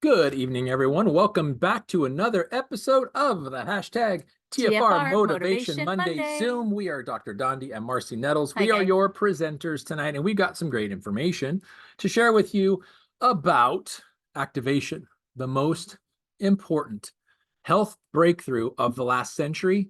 Good evening, everyone. Welcome back to another episode of the hashtag TFR Motivation Monday Zoom. We are Dr. Dondi and Marcy Nettles. We are your presenters tonight, and we've got some great information to share with you about activation, the most important health breakthrough of the last century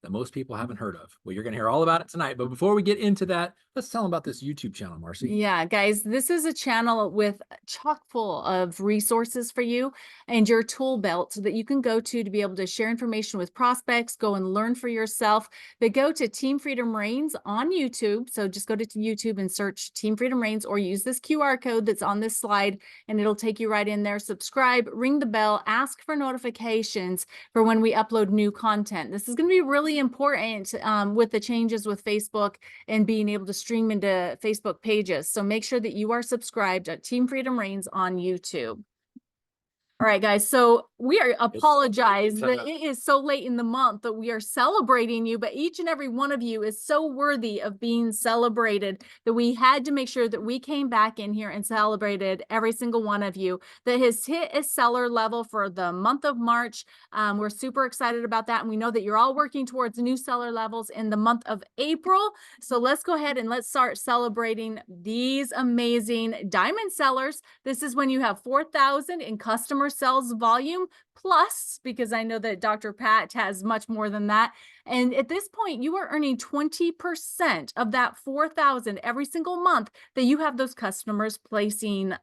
that most people haven't heard of. Well, you're going to hear all about it tonight. But before we get into that, let's tell them about this YouTube channel, Marcy. Yeah, guys, this is a channel with chock full of resources for you and your tool belt that you can go to be able to share information with prospects, go and learn for yourself. But go to Team Freedom Reigns on YouTube. So just go to YouTube and search Team Freedom Reigns, or use this QR code that's on this slide and it'll take you right in there. Subscribe, ring the bell, ask for notifications for when we upload new content. This is going to be really important with the changes with Facebook and being able to stream into Facebook pages. So make sure that you are subscribed at Team Freedom Reigns on YouTube. All right, guys. So we apologize that it is so late in the month that we are celebrating you, but each and every one of you is so worthy of being celebrated that we had to make sure that we came back in here and celebrated every single one of you that has hit a seller level for the month of March. We're super excited about that. And we know that you're all working towards new seller levels in the month of April. So let's go ahead and let's start celebrating these amazing diamond sellers. This is when you have 4,000 in customer sales volume plus, because I know that Dr. Pat has much more than that. And at this point, you are earning 20% of that 4,000 every single month that you have those customers placing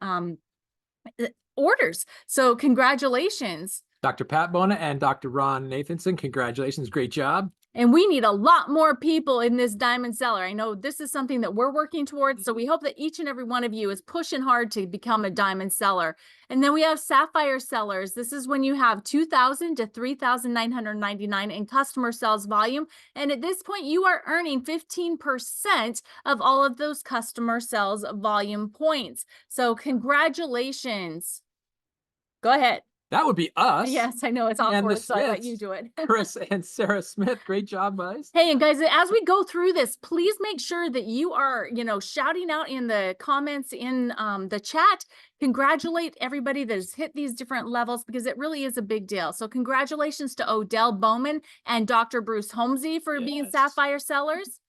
orders. So congratulations. Dr. Pat Bona and Dr. Ron Nathanson, congratulations. Great job. And we need a lot more people in this diamond seller. I know this is something that we're working towards. So we hope that each and every one of you is pushing hard to become a diamond seller. And then we have sapphire sellers. This is when you have 2,000 to 3,999 in customer sales volume. And at this point, you are earning 15% of all of those customer sales volume points. So congratulations. Go ahead. That would be us. Yes, I know it's awkward, so I let you do it. Chris and Sarah Smith, great job, guys. Hey, and guys, as we go through this, please make sure that you are, shouting out in the comments in the chat. Congratulate everybody that has hit these different levels, because it really is a big deal. So congratulations to Odell Bowman and Dr. Bruce Holmesy for being sapphire sellers.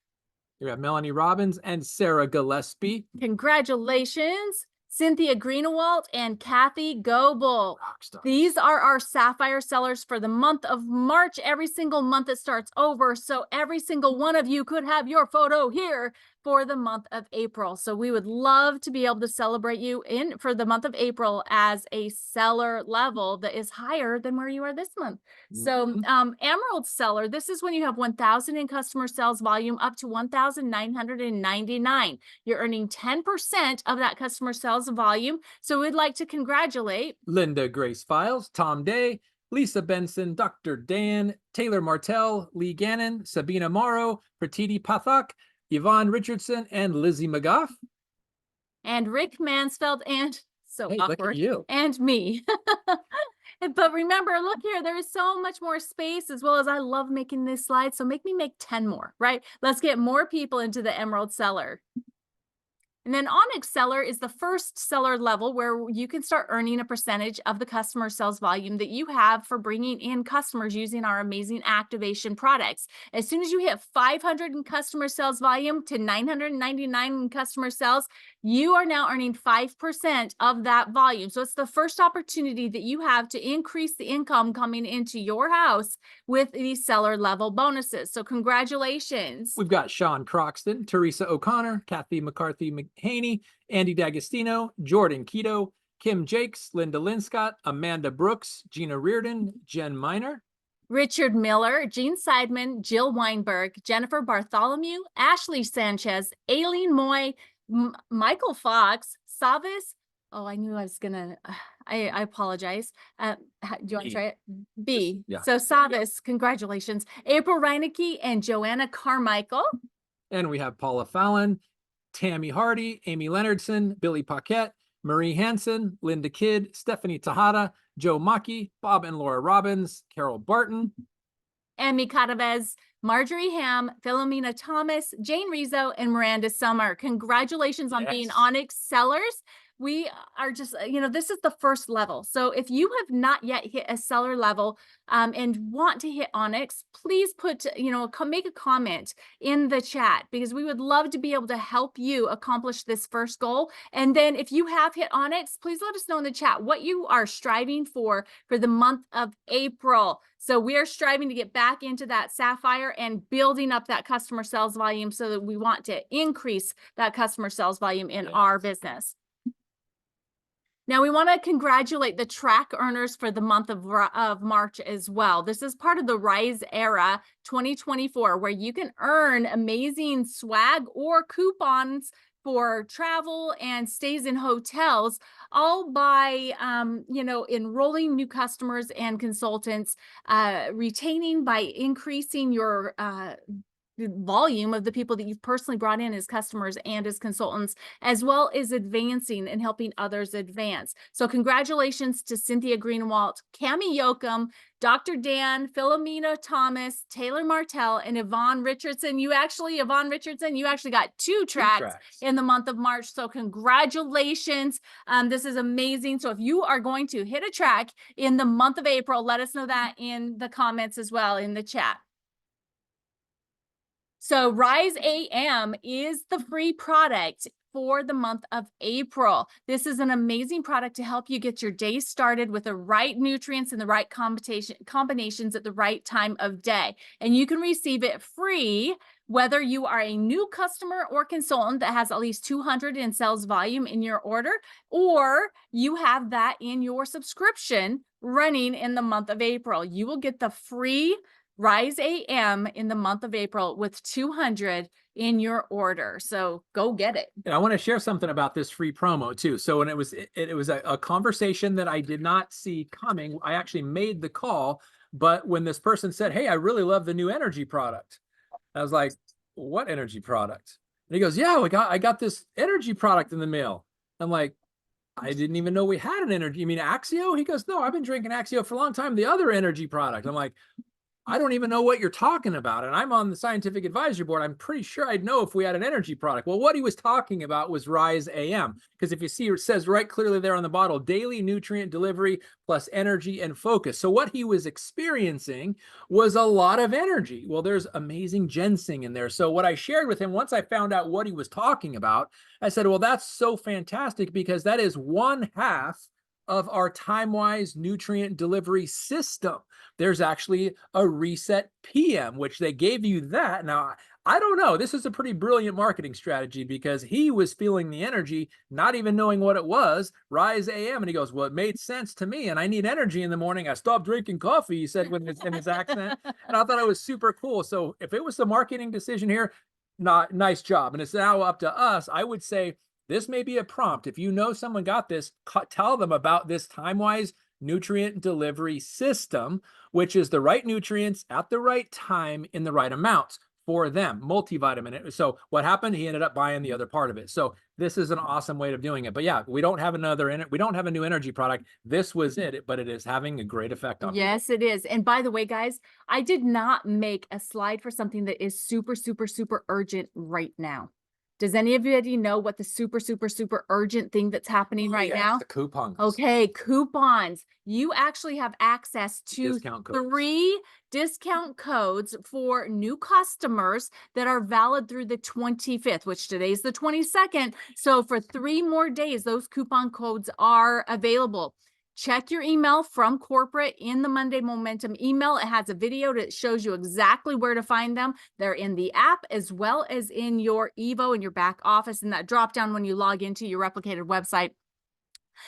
You have Melanie Robbins and Sarah Gillespie. Congratulations. Cynthia Greenewalt and Kathy Goebel. These are our sapphire sellers for the month of March. Every single month it starts over. So every single one of you could have your photo here for the month of April. So we would love to be able to celebrate you for the month of April as a seller level that is higher than where you are this month. So Emerald seller, this is when you have 1,000 in customer sales volume up to 1,999. You're earning 10% of that customer sales volume. So we'd like to congratulate Linda Grace Files, Tom Day, Lisa Benson, Dr. Dan, Taylor Martell, Lee Gannon, Sabina Morrow, Pratiti Pathak, Yvonne Richardson, and Lizzie McGough. And Rick Mansfeld, and awkward, look at you. And me. But remember, look here, there is so much more space, as well as I love making this slide. So make me make 10 more, right? Let's get more people into the Emerald seller. And then Onyx seller is the first seller level where you can start earning a percentage of the customer sales volume that you have for bringing in customers using our amazing activation products. As soon as you hit 500 in customer sales volume to 999 in customer sales, you are now earning 5% of that volume. So it's the first opportunity that you have to increase the income coming into your house with these seller level bonuses. So congratulations. We've got Sean Croxton, Teresa O'Connor, Kathy McCarthy Haney, Andy D'Agostino, Jordan Keto, Kim Jakes, Linda Linscott, Amanda Brooks, Gina Reardon, Jen Miner, Richard Miller, Jean Seidman, Jill Weinberg, Jennifer Bartholomew, Ashley Sanchez, Aileen Moy, Michael Fox, Savis. Oh, I knew I was gonna, I apologize. Do you want to try it? B. Yeah. So Savis, congratulations. April Reinecke and Joanna Carmichael. And we have Paula Fallon, Tammy Hardy, Amy Leonardson, Billy Paquette, Marie Hansen, Linda Kidd, Stephanie Tejada, Joe Maki, Bob and Laura Robbins, Carol Barton, Amy Cadavez, Marjorie Ham, Philomena Thomas, Jane Rizzo, and Miranda Summer. Congratulations on being Onyx sellers. we are just, this is the first level. So if you have not yet hit a seller level and want to hit Onyx, please put, make a comment in the chat, because we would love to be able to help you accomplish this first goal. And then if you have hit Onyx, please let us know in the chat what you are striving for the month of April. So we are striving to get back into that Sapphire and building up that customer sales volume, so that we want to increase that customer sales volume in our business. Now, we want to congratulate the track earners for the month of March as well. This is part of the Rise Era 2024, where you can earn amazing swag or coupons for travel and stays in hotels, all by, enrolling new customers and consultants, retaining by increasing your the volume of the people that you've personally brought in as customers and as consultants, as well as advancing and helping others advance. So congratulations to Cynthia Greenwalt, Cami Yoakum, Dr. Dan, Philomena Thomas, Taylor Martell, and Yvonne Richardson. Yvonne Richardson, you actually got two tracks in the month of March. So congratulations. This is amazing. So if you are going to hit a track in the month of April, let us know that in the comments as well in the chat. So Rise AM is the free product for the month of April. This is an amazing product to help you get your day started with the right nutrients and the right combinations at the right time of day. And you can receive it free whether you are a new customer or consultant that has at least 200 in sales volume in your order, or you have that in your subscription running in the month of April. You will get the free Rise AM in the month of April with 200 in your order. So go get it. And I want to share something about this free promo too. So when it was a conversation that I did not see coming. I actually made the call, but when this person said, "Hey, I really love the new energy product," I was like, "What energy product?" And he goes, "Yeah, I got this energy product in the mail." I'm like, "I didn't even know we had an energy. You mean Axio?" He goes, "No, I've been drinking Axio for a long time. The other energy product." I'm like, "I don't even know what you're talking about. And I'm on the scientific advisory board. I'm pretty sure I'd know if we had an energy product." Well, what he was talking about was Rise AM. Because if you see, it says right clearly there on the bottle, daily nutrient delivery plus energy and focus. So what he was experiencing was a lot of energy. Well, there's amazing ginseng in there. So what I shared with him, once I found out what he was talking about, I said, "Well, that's so fantastic, because that is one half of our time-wise nutrient delivery system. There's actually a Reset PM, which they gave you that." Now, I don't know. This is a pretty brilliant marketing strategy, because he was feeling the energy, not even knowing what it was, Rise AM. And he goes, "Well, it made sense to me. And I need energy in the morning. I stopped drinking coffee," he said in his accent. And I thought it was super cool. So if it was the marketing decision here, nice job. And it's now up to us. I would say this may be a prompt. If you know someone got this, tell them about this time-wise nutrient delivery system, which is the right nutrients at the right time in the right amounts for them, multivitamin. So what happened? He ended up buying the other part of it. So this is an awesome way of doing it. But yeah, we don't have we don't have a new energy product. This was it, but it is having a great effect on people. Yes, it is. And by the way, guys, I did not make a slide for something that is super, super, super urgent right now. Does anybody know what the super, super, super urgent thing that's happening right now? The coupons. Okay, coupons. You actually have access to Discount codes. 3 discount codes for new customers that are valid through the 25th, which today's the 22nd. So for 3 more days, those coupon codes are available. Check your email from corporate in the Monday Momentum email. It has a video that shows you exactly where to find them. They're in the app as well as in your Evo in your back office, and that drop down when you log into your replicated website.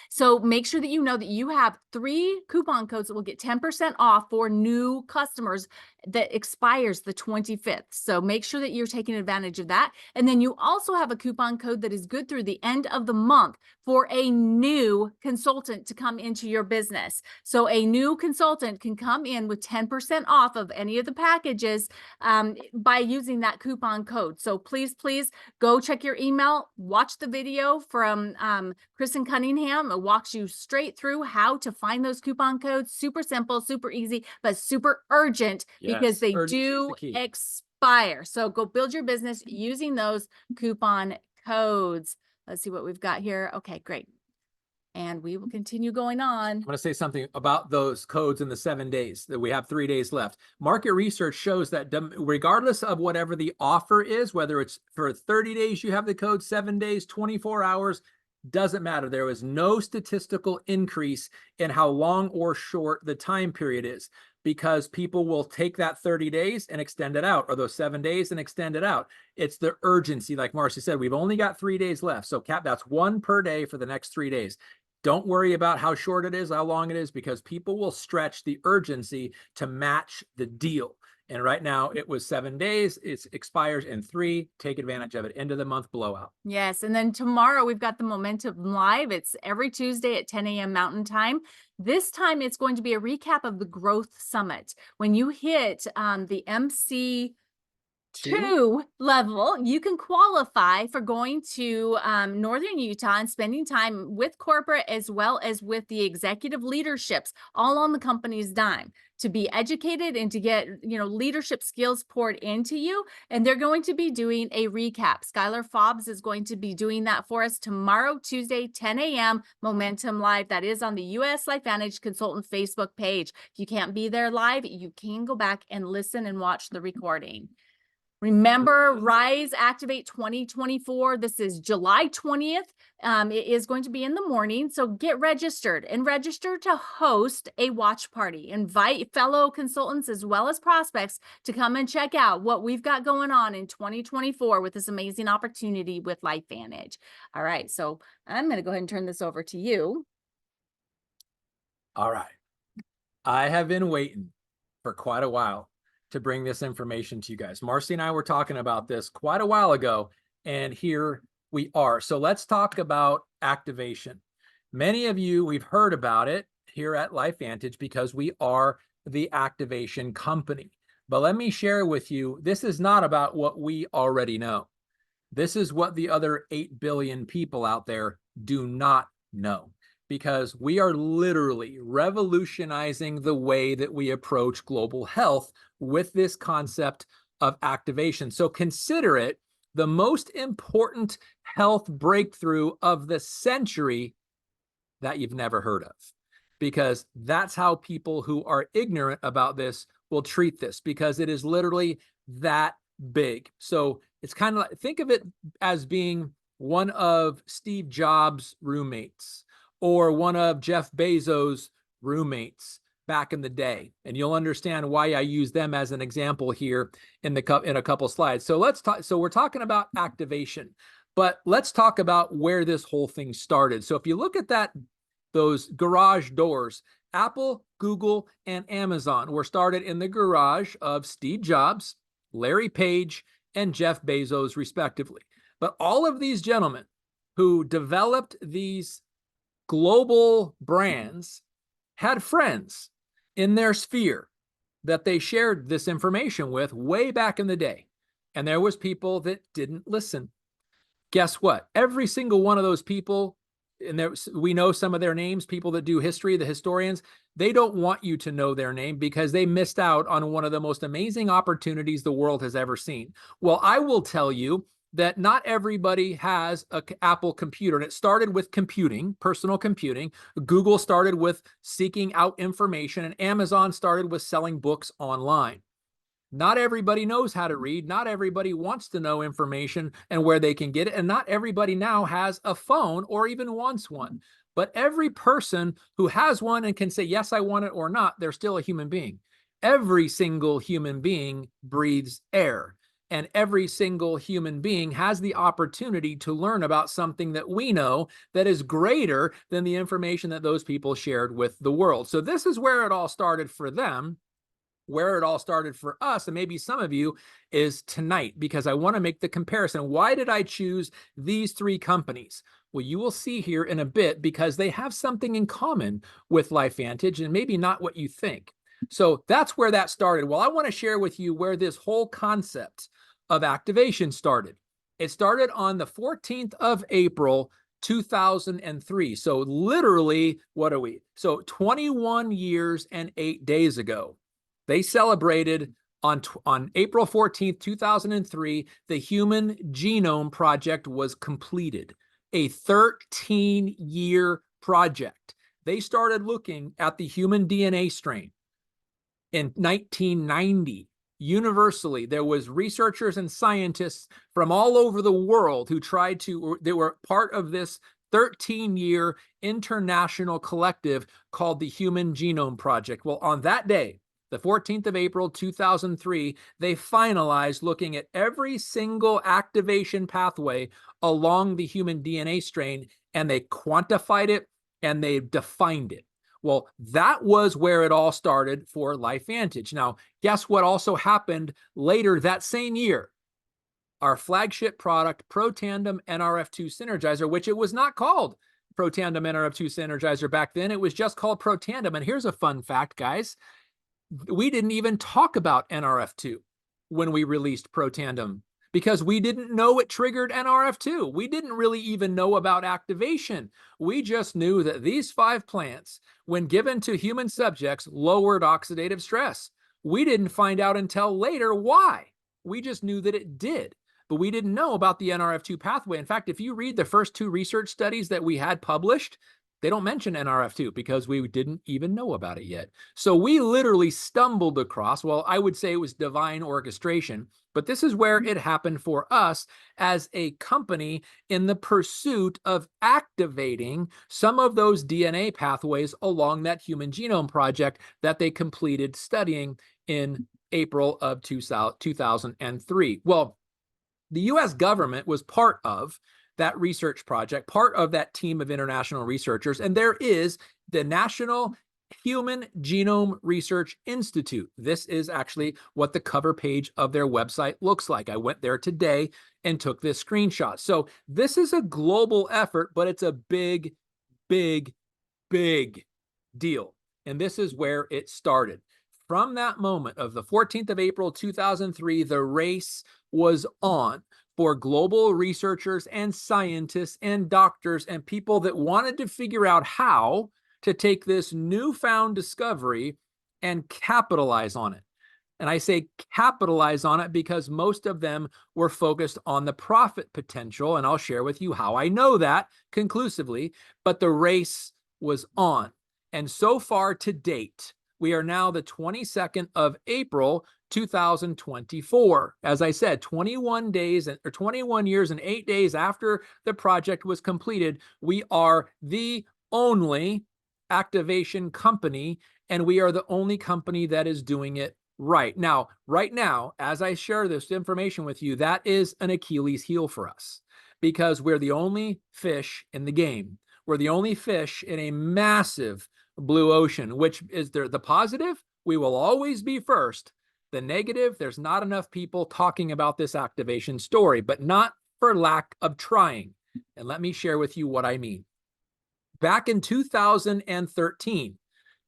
So make sure that you know that you have 3 coupon codes that will get 10% off for new customers that expires the 25th. So make sure that you're taking advantage of that. And then you also have a coupon code that is good through the end of the month for a new consultant to come into your business. So a new consultant can come in with 10% off of any of the packages by using that coupon code. So please, please go check your email, watch the video from Kristen Cunningham. It walks you straight through how to find those coupon codes. Super simple, super easy, but super urgent, because they do expire. So go build your business using those coupon codes. Let's see what we've got here. Okay, great. And we will continue going on. I'm going to say something about those codes in the 7 days that we have 3 days left. Market research shows that regardless of whatever the offer is, whether it's for 30 days, you have the code, 7 days, 24 hours, doesn't matter. There was no statistical increase in how long or short the time period is, because people will take that 30 days and extend it out, or those 7 days and extend it out. It's the urgency. Like Marcy said, we've only got 3 days left. So that's 1 per day for the next 3 days. Don't worry about how short it is, how long it is, because people will stretch the urgency to match the deal. And right now it was 7 days. It expires in 3. Take advantage of it. End of the month blowout. Yes. And then tomorrow we've got the Momentum Live. It's every Tuesday at 10 a.m. Mountain Time. This time it's going to be a recap of the Growth Summit. When you hit the MC 2 level, you can qualify for going to Northern Utah and spending time with corporate as well as with the executive leaderships, all on the company's dime, to be educated and to get, leadership skills poured into you. And they're going to be doing a recap. Skylar Fobbs is going to be doing that for us tomorrow, Tuesday, 10 a.m. Momentum Live. That is on the US LifeVantage Consultant Facebook page. If you can't be there live, you can go back and listen and watch the recording. Remember, Rise Activate 2024. This is July 20th. It is going to be in the morning. So get registered and register to host a watch party. Invite fellow consultants as well as prospects to come and check out what we've got going on in 2024 with this amazing opportunity with LifeVantage. All right. So I'm going to go ahead and turn this over to you. All right. I have been waiting for quite a while to bring this information to you guys. Marcy and I were talking about this quite a while ago, and here we are. So let's talk about activation. Many of you, we've heard about it here at LifeVantage because we are the activation company. But let me share with you, this is not about what we already know. This is what the other 8 billion people out there do not know, because we are literally revolutionizing the way that we approach global health with this concept of activation. So consider it the most important health breakthrough of the century that you've never heard of, because that's how people who are ignorant about this will treat this, because it is literally that big. So it's kind of like, think of it as being one of Steve Jobs' roommates or one of Jeff Bezos' roommates back in the day. And you'll understand why I use them as an example here in a couple slides. So let's talk. So we're talking about activation, but let's talk about where this whole thing started. So if you look at those garage doors, Apple, Google, and Amazon were started in the garage of Steve Jobs, Larry Page, and Jeff Bezos, respectively. But all of these gentlemen who developed these global brands had friends in their sphere that they shared this information with way back in the day. And there was people that didn't listen. Guess what? Every single one of those people, and we know some of their names, people that do history, the historians, they don't want you to know their name because they missed out on one of the most amazing opportunities the world has ever seen. Well, I will tell you that not everybody has an Apple computer, and it started with computing, personal computing. Google started with seeking out information, and Amazon started with selling books online. Not everybody knows how to read. Not everybody wants to know information and where they can get it. And not everybody now has a phone or even wants one. But every person who has one and can say, yes, I want it or not, they're still a human being. Every single human being breathes air. And every single human being has the opportunity to learn about something that we know that is greater than the information that those people shared with the world. So this is where it all started for them. Where it all started for us, and maybe some of you, is tonight, because I want to make the comparison. Why did I choose these 3 companies? Well, you will see here in a bit, because they have something in common with LifeVantage, and maybe not what you think. So that's where that started. Well, I want to share with you where this whole concept of activation started. It started on the 14th of April, 2003. So literally, what are we? So 21 years and 8 days ago. They celebrated on April 14th, 2003, the Human Genome Project was completed, a 13-year project. They started looking at the human DNA strain in 1990. Universally, there was researchers and scientists from all over the world who they were part of this 13-year international collective called the Human Genome Project. Well, on that day, the 14th of April, 2003, they finalized looking at every single activation pathway along the human DNA strain, and they quantified it and they defined it. Well, that was where it all started for LifeVantage. Now, guess what also happened later that same year? Our flagship product, Protandim NRF2 Synergizer, which it was not called Protandim NRF2 Synergizer back then. It was just called Protandim. And here's a fun fact, guys. We didn't even talk about NRF2 when we released Protandim because we didn't know it triggered NRF2. We didn't really even know about activation. We just knew that these 5 plants, when given to human subjects, lowered oxidative stress. We didn't find out until later why. We just knew that it did, but we didn't know about the NRF2 pathway. In fact, if you read the first 2 research studies that we had published, they don't mention NRF2 because we didn't even know about it yet. So we literally stumbled across, well, I would say it was divine orchestration, but this is where it happened for us as a company in the pursuit of activating some of those DNA pathways along that Human Genome Project that they completed studying in April of 2003. Well, the US government was part of that research project, part of that team of international researchers, and there is the National Human Genome Research Institute. This is actually what the cover page of their website looks like. I went there today and took this screenshot. So this is a global effort, but it's a big, big, big deal. And this is where it started. From that moment of the 14th of April, 2003, the race was on for global researchers and scientists and doctors and people that wanted to figure out how to take this newfound discovery and capitalize on it. And I say capitalize on it because most of them were focused on the profit potential, and I'll share with you how I know that conclusively, but the race was on. And so far to date, we are now the 22nd of April, 2024. As I said, 21 days or 21 years and 8 days after the project was completed, we are the only activation company, and we are the only company that is doing it right now, as I share this information with you, that is an Achilles heel for us because we're the only fish in the game. We're the only fish in a massive blue ocean, which is the positive. We will always be first. The negative, there's not enough people talking about this activation story, but not for lack of trying. And let me share with you what I mean. Back in 2013,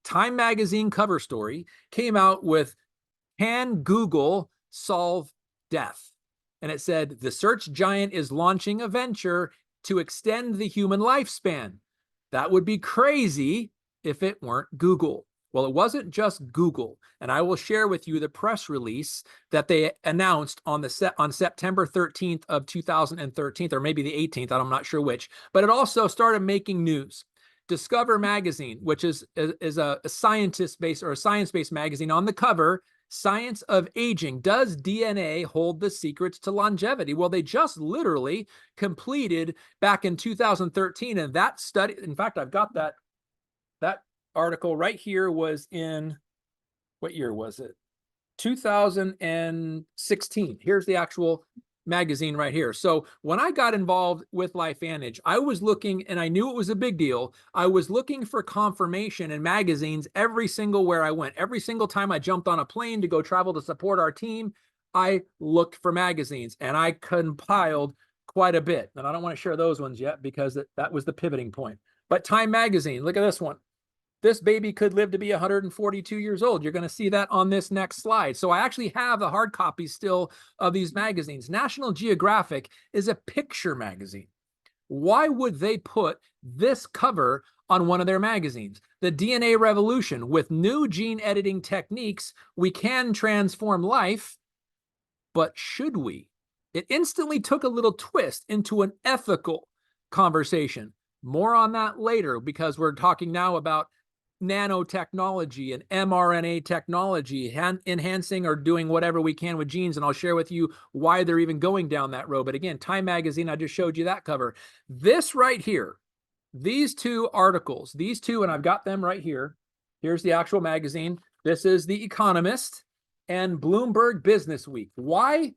Time Magazine cover story came out with "Can Google Solve Death?" And it said, the search giant is launching a venture to extend the human lifespan. That would be crazy if it weren't Google. Well, it wasn't just Google, and I will share with you the press release that they announced on September 13th of 2013, or maybe the 18th, I'm not sure which, but it also started making news. Discover Magazine, which is a scientist-based or a science-based magazine, on the cover, Science of Aging. Does DNA hold the secrets to longevity? Well, they just literally completed back in 2013, and that study, in fact, I've got that article right here, was in, what year was it? 2016. Here's the actual magazine right here. So when I got involved with LifeVantage, I was looking, and I knew it was a big deal. I was looking for confirmation in magazines every single where I went. Every single time I jumped on a plane to go travel to support our team, I looked for magazines, and I compiled quite a bit. And I don't want to share those ones yet because that was the pivoting point. But Time Magazine, look at this one. This baby could live to be 142 years old. You're going to see that on this next slide. So I actually have the hard copies still of these magazines. National Geographic is a picture magazine. Why would they put this cover on one of their magazines? The DNA Revolution, with new gene editing techniques, we can transform life, but should we? It instantly took a little twist into an ethical conversation. More on that later, because we're talking now about nanotechnology and mRNA technology, enhancing or doing whatever we can with genes. And I'll share with you why they're even going down that road. But again, Time Magazine, I just showed you that cover. This right here, these two articles, these two, and I've got them right here. Here's the actual magazine. This is The Economist and Bloomberg Business Week. Why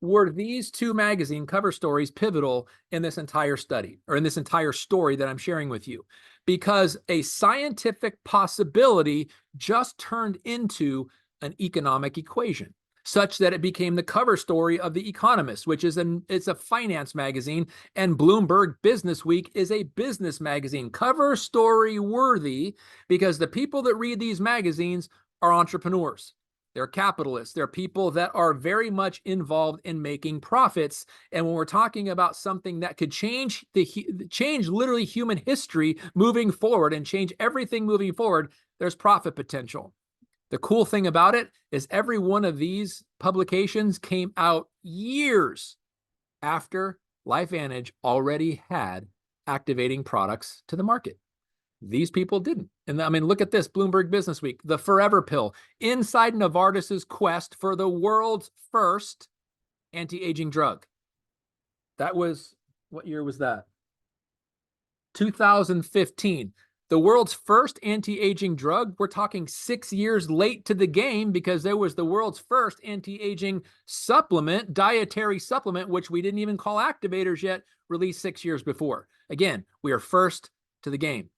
were these two magazine cover stories pivotal in this entire study, or in this entire story that I'm sharing with you? Because a scientific possibility just turned into an economic equation, such that it became the cover story of The Economist, which is it's a finance magazine, and Bloomberg Business Week is a business magazine. Cover story worthy, because the people that read these magazines are entrepreneurs. They're capitalists. They're people that are very much involved in making profits. And when we're talking about something that could change literally human history moving forward and change everything moving forward, there's profit potential. The cool thing about it is every one of these publications came out years after LifeVantage already had activating products to the market. These people didn't. And I mean, look at this, Bloomberg Business Week, the Forever Pill, inside Novartis's quest for the world's first anti-aging drug. That was, what year was that? 2015. The world's first anti-aging drug. We're talking 6 years late to the game, because there was the world's first anti-aging supplement, dietary supplement, which we didn't even call activators yet, released 6 years before. Again, we are first to the game.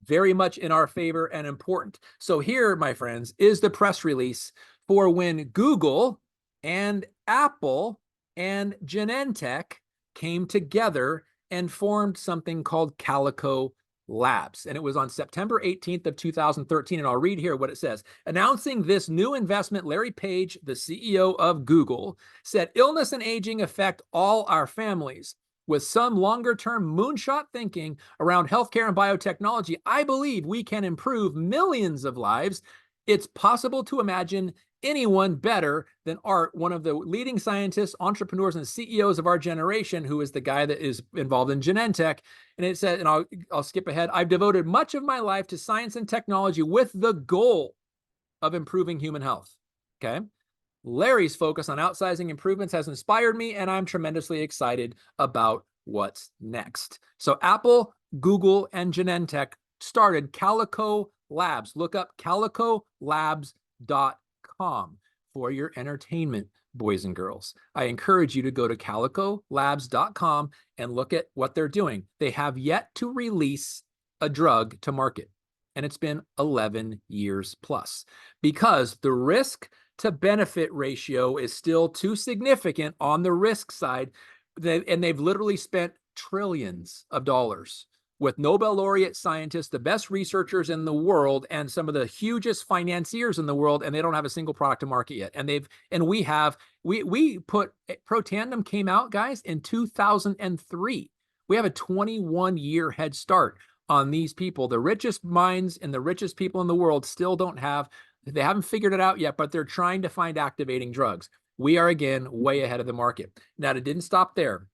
Very much in our favor and important. So here, my friends, is the press release for when Google and Apple and Genentech came together and formed something called Calico Labs. And it was on September 18th of 2013. And I'll read here what it says. Announcing this new investment, Larry Page, the CEO of Google, said, "Illness and aging affect all our families. With some longer-term moonshot thinking around healthcare and biotechnology, I believe we can improve millions of lives. It's possible to imagine anyone better than Art, one of the leading scientists, entrepreneurs, and CEOs of our generation, who is the guy that is involved in Genentech." And it said, and I'll skip ahead, "I've devoted much of my life to science and technology with the goal of improving human health." Okay. Larry's focus on outsizing improvements has inspired me, and I'm tremendously excited about what's next. So Apple, Google, and Genentech started Calico Labs. Look up calicolabs.com for your entertainment, boys and girls. I encourage you to go to calicolabs.com and look at what they're doing. They have yet to release a drug to market, and it's been 11 years plus, because the risk to benefit ratio is still too significant on the risk side. And they've literally spent trillions of dollars with Nobel laureate scientists, the best researchers in the world, and some of the hugest financiers in the world, and they don't have a single product to market yet. And we put Protandim came out, guys, in 2003. We have a 21-year head start on these people. The richest minds and the richest people in the world still don't have. They haven't figured it out yet, but they're trying to find activating drugs. We are, again, way ahead of the market. Now, it didn't stop there.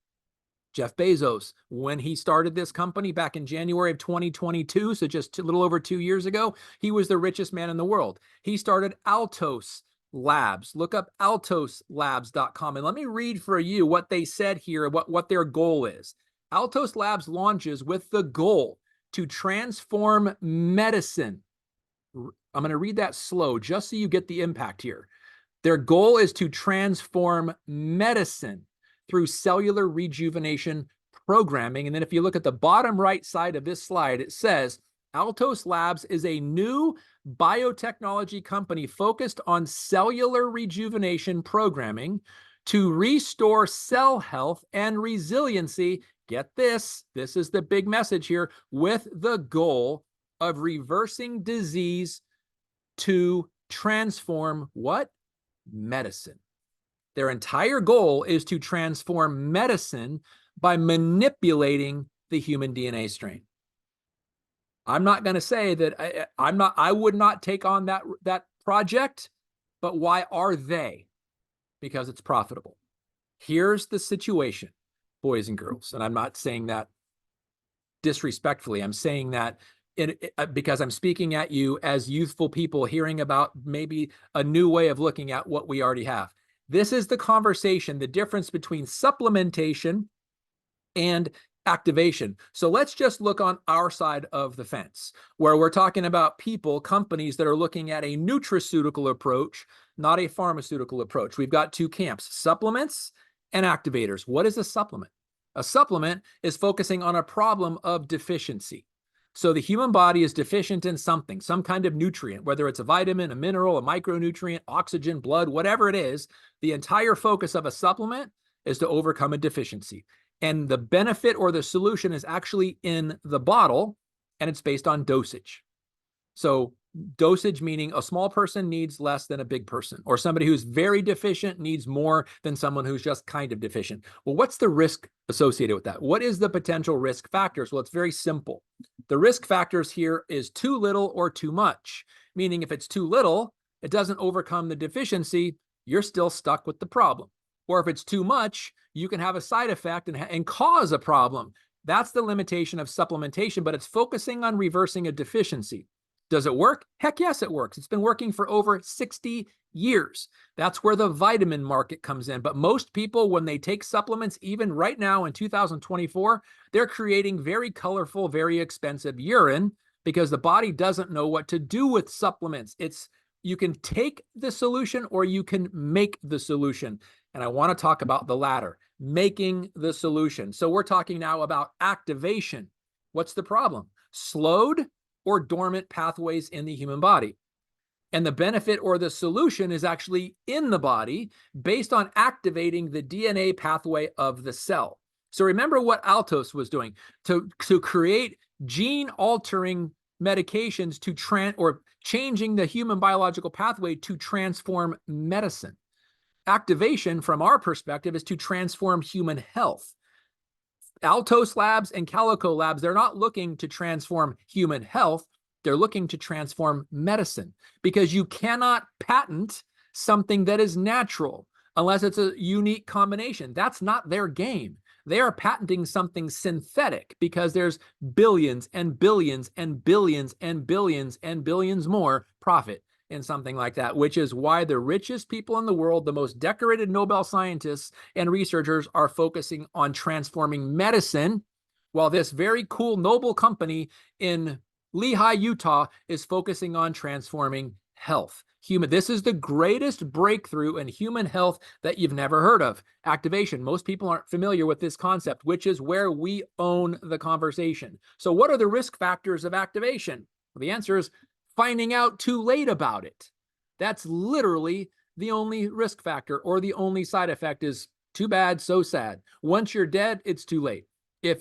Jeff Bezos, when he started this company back in January of 2022, so just a little over 2 years ago, he was the richest man in the world. He started Altos Labs. Look up altoslabs.com. And let me read for you what they said here, what their goal is. Altos Labs launches with the goal to transform medicine. I'm going to read that slow just so you get the impact here. Their goal is to transform medicine through cellular rejuvenation programming. And then if you look at the bottom right side of this slide, it says Altos Labs is a new biotechnology company focused on cellular rejuvenation programming to restore cell health and resiliency. Get this, this is the big message here, with the goal of reversing disease to transform what? Medicine. Their entire goal is to transform medicine by manipulating the human DNA strain. I'm not going to say that I would not take on that project, but why are they? Because it's profitable. Here's the situation, boys and girls, and I'm not saying that disrespectfully. I'm saying that because I'm speaking at you as youthful people hearing about maybe a new way of looking at what we already have. This is the conversation, the difference between supplementation and activation. So let's just look on our side of the fence, where we're talking about people, companies that are looking at a nutraceutical approach, not a pharmaceutical approach. We've got two camps, supplements and activators. What is a supplement? A supplement is focusing on a problem of deficiency. So the human body is deficient in something, some kind of nutrient, whether it's a vitamin, a mineral, a micronutrient, oxygen, blood, whatever it is. The entire focus of a supplement is to overcome a deficiency. And the benefit or the solution is actually in the bottle, and it's based on dosage. So dosage meaning a small person needs less than a big person, or somebody who's very deficient needs more than someone who's just kind of deficient. Well, what's the risk associated with that? What is the potential risk factors? Well, it's very simple. The risk factors here is too little or too much, meaning if it's too little, it doesn't overcome the deficiency, you're still stuck with the problem. Or if it's too much, you can have a side effect and cause a problem. That's the limitation of supplementation, but it's focusing on reversing a deficiency. Does it work? Heck yes, it works. It's been working for over 60 years. That's where the vitamin market comes in. But most people, when they take supplements, even right now in 2024, they're creating very colorful, very expensive urine because the body doesn't know what to do with supplements. You can take the solution or you can make the solution. And I want to talk about the latter, making the solution. So we're talking now about activation. What's the problem? Slowed or dormant pathways in the human body. And the benefit or the solution is actually in the body based on activating the DNA pathway of the cell. So remember what Altos was doing to create gene-altering medications or changing the human biological pathway to transform medicine. Activation, from our perspective, is to transform human health. Altos Labs and Calico Labs, they're not looking to transform human health. They're looking to transform medicine because you cannot patent something that is natural unless it's a unique combination. That's not their game. They are patenting something synthetic because there's billions and billions and billions and billions and billions more profit in something like that, which is why the richest people in the world, the most decorated Nobel scientists and researchers are focusing on transforming medicine, while this very cool Nobel company in Lehigh, Utah is focusing on transforming health. This is the greatest breakthrough in human health that you've never heard of. Activation. Most people aren't familiar with this concept, which is where we own the conversation. So what are the risk factors of activation? Well, the answer is finding out too late about it. That's literally the only risk factor, or the only side effect is too bad, so sad. Once you're dead, it's too late. If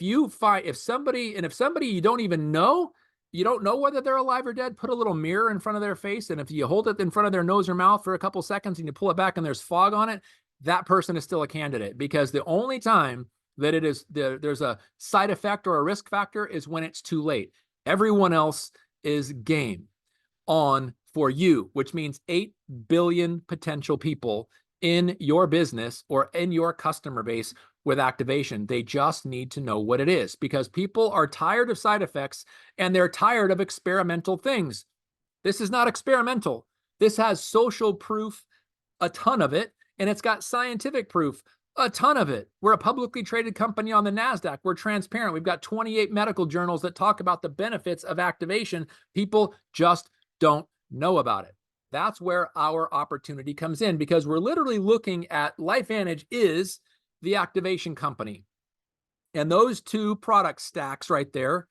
somebody you don't even know, you don't know whether they're alive or dead, put a little mirror in front of their face, and if you hold it in front of their nose or mouth for a couple seconds and you pull it back and there's fog on it, that person is still a candidate, because the only time that there's a side effect or a risk factor is when it's too late. Everyone else is game on for you, which means 8 billion potential people in your business or in your customer base with activation. They just need to know what it is, because people are tired of side effects and they're tired of experimental things. This is not experimental. This has social proof, a ton of it, and it's got scientific proof, a ton of it. We're a publicly traded company on the NASDAQ. We're transparent. We've got 28 medical journals that talk about the benefits of activation. People just don't know about it. That's where our opportunity comes in, because we're literally looking at LifeVantage is the activation company. And those two product stacks right there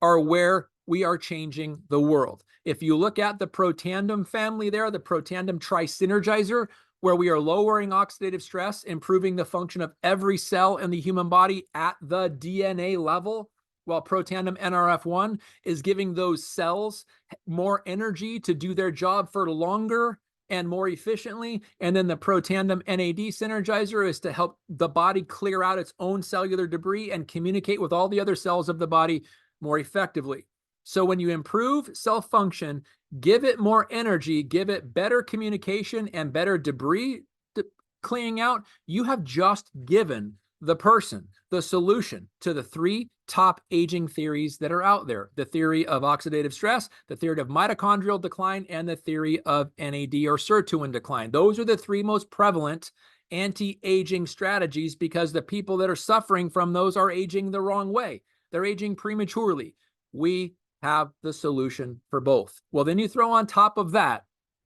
are where we are changing the world. If you look at the Protandim family there, the Protandim Tri-Synergizer, where we are lowering oxidative stress, improving the function of every cell in the human body at the DNA level, while Protandim NRF1 is giving those cells more energy to do their job for longer and more efficiently. And then the Protandim NAD Synergizer is to help the body clear out its own cellular debris and communicate with all the other cells of the body more effectively. So when you improve cell function, give it more energy, give it better communication and better debris cleaning out, you have just given the person the solution to the 3 top aging theories that are out there: the theory of oxidative stress, the theory of mitochondrial decline, and the theory of NAD or sirtuin decline. Those are the three most prevalent anti-aging strategies, because the people that are suffering from those are aging the wrong way. They're aging prematurely. We have the solution for both. Well, then you throw on top of that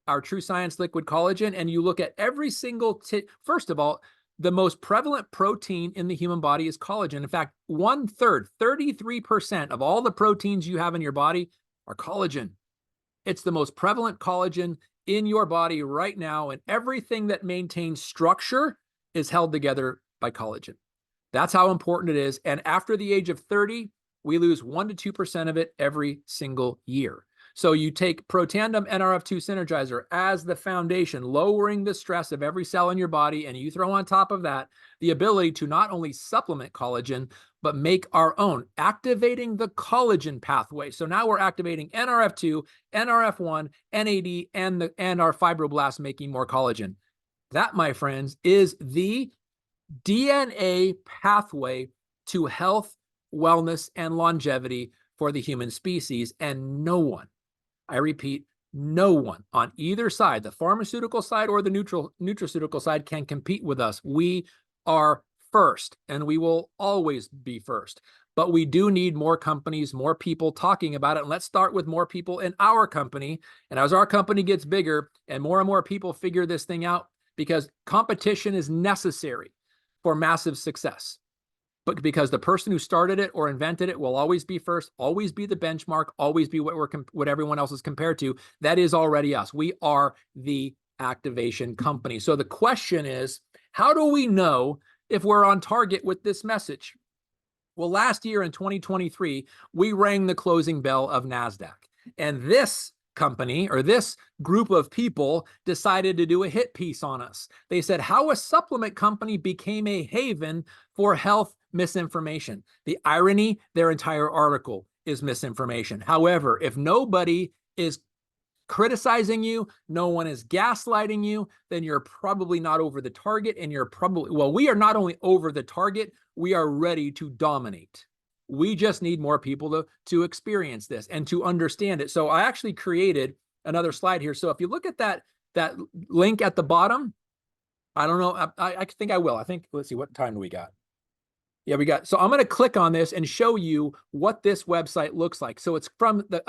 our True Science Liquid Collagen, and you look at every single first of all, the most prevalent protein in the human body is collagen. In fact, 1/3, 33% of all the proteins you have in your body are collagen. It's the most prevalent collagen in your body right now, and everything that maintains structure is held together by collagen. That's how important it is. And after the age of 30, we lose 1 to 2% of it every single year. So you take Protandim NRF2 Synergizer as the foundation, lowering the stress of every cell in your body, and you throw on top of that the ability to not only supplement collagen, but make our own, activating the collagen pathway. So now we're activating NRF2, NRF1, NAD, and our fibroblasts, making more collagen. That, my friends, is the DNA pathway to health, wellness, and longevity for the human species. And no one, I repeat, no one on either side, the pharmaceutical side or the nutraceutical side, can compete with us. We are first, and we will always be first. But we do need more companies, more people talking about it. And let's start with more people in our company. And as our company gets bigger and more people figure this thing out, because competition is necessary for massive success. But because the person who started it or invented it will always be first, always be the benchmark, always be what everyone else is compared to. That is already us. We are the activation company. So the question is, how do we know if we're on target with this message? Well, last year in 2023, we rang the closing bell of NASDAQ. And this company, or this group of people, decided to do a hit piece on us. They said how a supplement company became a haven for health misinformation. The irony, their entire article is misinformation. However, if nobody is criticizing you, no one is gaslighting you, then you're probably not over the target, and you're probably, well, we are not only over the target, we are ready to dominate. We just need more people to experience this and to understand it. So I actually created another slide here. So if you look at that link at the bottom, I don't know, I think I will. I think, let's see, what time do we got? Yeah, we got, so I'm going to click on this and show you what this website looks like. So it's from the,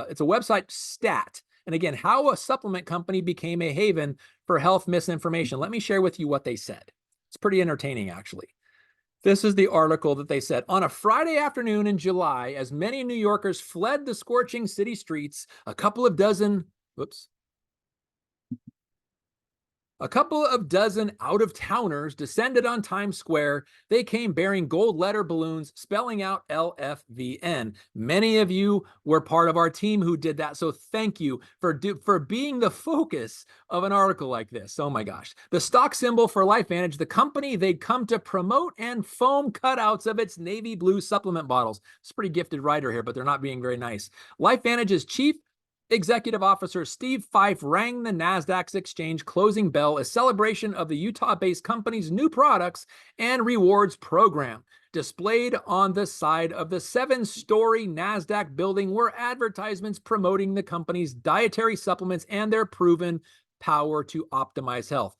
it's a website stat. And again, how a supplement company became a haven for health misinformation. Let me share with you what they said. It's pretty entertaining, actually. This is the article that they said. On a Friday afternoon in July, as many New Yorkers fled the scorching city streets, a couple of dozen out-of-towners descended on Times Square. They came bearing gold letter balloons spelling out LFVN. Many of you were part of our team who did that, so thank you for being the focus of an article like this. Oh my gosh. The stock symbol for LifeVantage, the company they'd come to promote, and foam cutouts of its navy blue supplement bottles. It's a pretty gifted writer here, but they're not being very nice. LifeVantage's chief Executive Officer Steve Fife rang the NASDAQ's exchange closing bell, a celebration of the Utah-based company's new products and rewards program. Displayed on the side of the 7-story NASDAQ building were advertisements promoting the company's dietary supplements and their proven power to optimize health.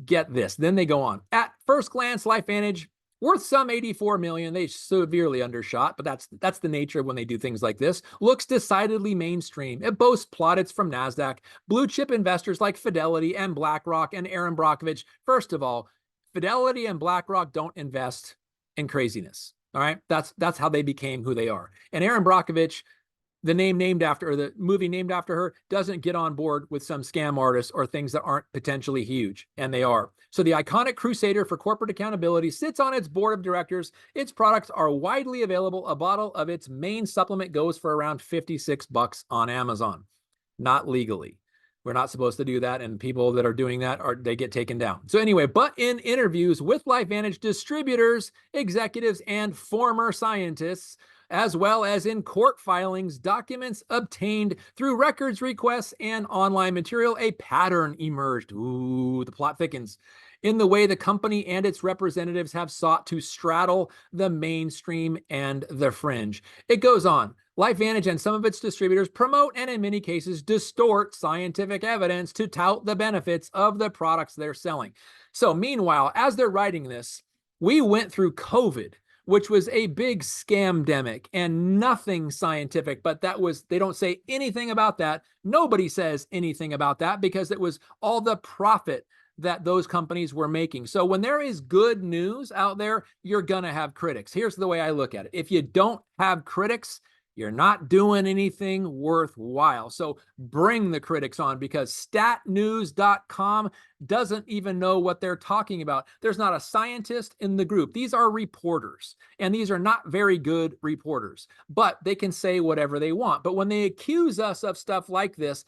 Get this, then they go on. At first glance, LifeVantage, worth some $84 million, they severely undershot, but that's the nature of when they do things like this. Looks decidedly mainstream. It boasts plaudits from NASDAQ, blue chip investors like Fidelity and BlackRock and Aaron Brockovich. First of all, Fidelity and BlackRock don't invest in craziness. All right, that's how they became who they are. And Aaron Brockovich, the name named after, or the movie named after her, doesn't get on board with some scam artists or things that aren't potentially huge, and they are. So the iconic crusader for corporate accountability sits on its board of directors. Its products are widely available. A bottle of its main supplement goes for around $56 on Amazon. Not legally. We're not supposed to do that, and people that are doing that, they get taken down. So anyway, but in interviews with LifeVantage distributors, executives, and former scientists, as well as in court filings, documents obtained through records requests and online material, a pattern emerged. Ooh, the plot thickens. in the way the company and its representatives have sought to straddle the mainstream and the fringe. It goes on. LifeVantage and some of its distributors promote and in many cases distort scientific evidence to tout the benefits of the products they're selling. So meanwhile, as they're writing this, we went through COVID, which was a big scamdemic and nothing scientific, but they don't say anything about that. Nobody says anything about that because it was all the profit that those companies were making. So when there is good news out there, you're going to have critics. Here's the way I look at it. If you don't have critics, you're not doing anything worthwhile. So bring the critics on, because statnews.com doesn't even know what they're talking about. There's not a scientist in the group. These are reporters, and these are not very good reporters, but they can say whatever they want. But when they accuse us of stuff like this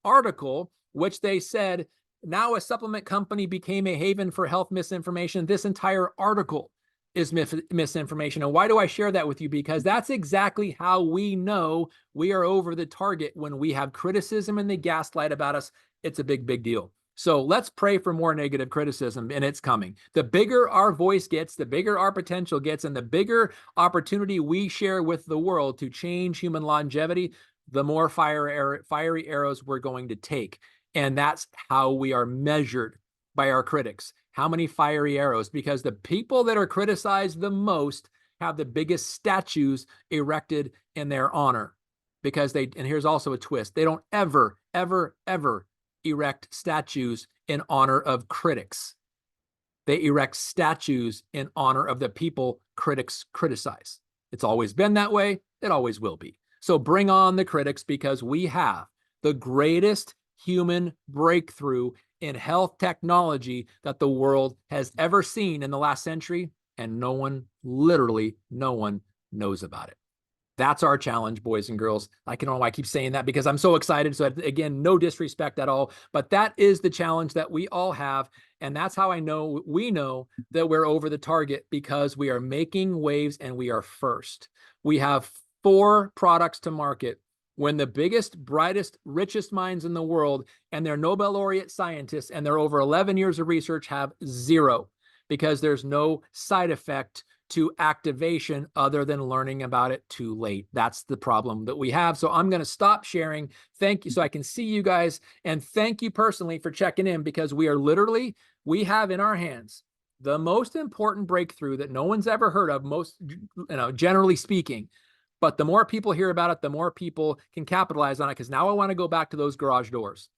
article, which they said, now a supplement company became a haven for health misinformation, this entire article is misinformation. And why do I share that with you? Because that's exactly how we know we are over the target. When we have criticism and they gaslight about us, it's a big, big deal. So let's pray for more negative criticism, and it's coming. The bigger our voice gets, the bigger our potential gets, and the bigger opportunity we share with the world to change human longevity, the more fiery arrows we're going to take. And that's how we are measured by our critics. How many fiery arrows? Because the people that are criticized the most have the biggest statues erected in their honor. And here's also a twist, they don't ever, ever, ever erect statues in honor of critics. They erect statues in honor of the people critics criticize. It's always been that way. It always will be. So bring on the critics, because we have the greatest human breakthrough in health technology that the world has ever seen in the last century, and literally no one knows about it. That's our challenge, boys and girls. I don't know why I keep saying that, because I'm so excited. So again, no disrespect at all, but that is the challenge that we all have. And that's how we know that we're over the target, because we are making waves and we are first. We have 4 products to market, when the biggest, brightest, richest minds in the world and their Nobel laureate scientists and their over 11 years of research have 0, because there's no side effect to activation other than learning about it too late. That's the problem that we have. So I'm going to stop sharing. Thank you. So I can see you guys, and thank you personally for checking in, because we have in our hands the most important breakthrough that no one's ever heard of, generally speaking. But the more people hear about it, the more people can capitalize on it. Because now I want to go back to those garage doors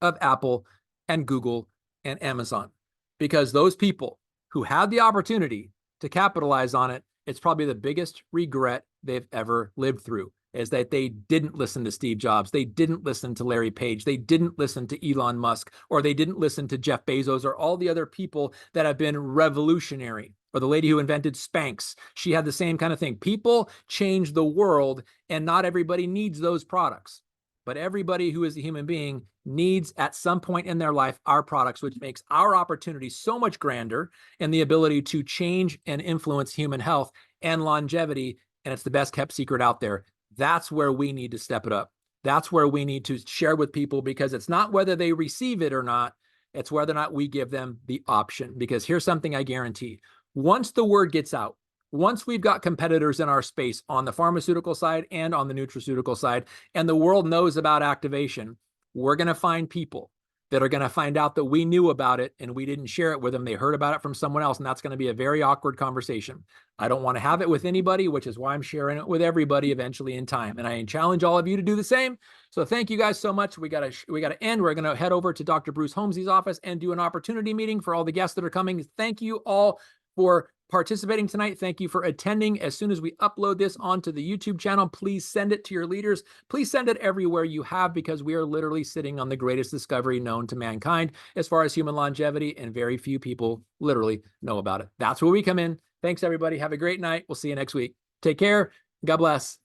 of Apple and Google and Amazon, because those people who had the opportunity to capitalize on it, it's probably the biggest regret they've ever lived through, is that they didn't listen to Steve Jobs. They didn't listen to Larry Page. They didn't listen to Elon Musk, or they didn't listen to Jeff Bezos, or all the other people that have been revolutionary. Or the lady who invented Spanx, she had the same kind of thing. People change the world, and not everybody needs those products. But everybody who is a human being needs, at some point in their life, our products, which makes our opportunity so much grander, and the ability to change and influence human health and longevity. And it's the best kept secret out there. That's where we need to step it up. That's where we need to share with people, because it's not whether they receive it or not. It's whether or not we give them the option. Because here's something I guarantee. Once the word gets out, once we've got competitors in our space on the pharmaceutical side and on the nutraceutical side, and the world knows about activation, we're going to find people that are going to find out that we knew about it and we didn't share it with them. They heard about it from someone else, and that's going to be a very awkward conversation. I don't want to have it with anybody, which is why I'm sharing it with everybody eventually in time. And I challenge all of you to do the same. So thank you guys so much. We got to end. We're going to head over to Dr. Bruce Holmes's office and do an opportunity meeting for all the guests that are coming. Thank you all for participating tonight. Thank you for attending. As soon as we upload this onto the YouTube channel, please send it to your leaders. Please send it everywhere you have, because we are literally sitting on the greatest discovery known to mankind as far as human longevity, and very few people literally know about it. That's where we come in. Thanks, everybody. Have a great night. We'll see you next week. Take care. God bless.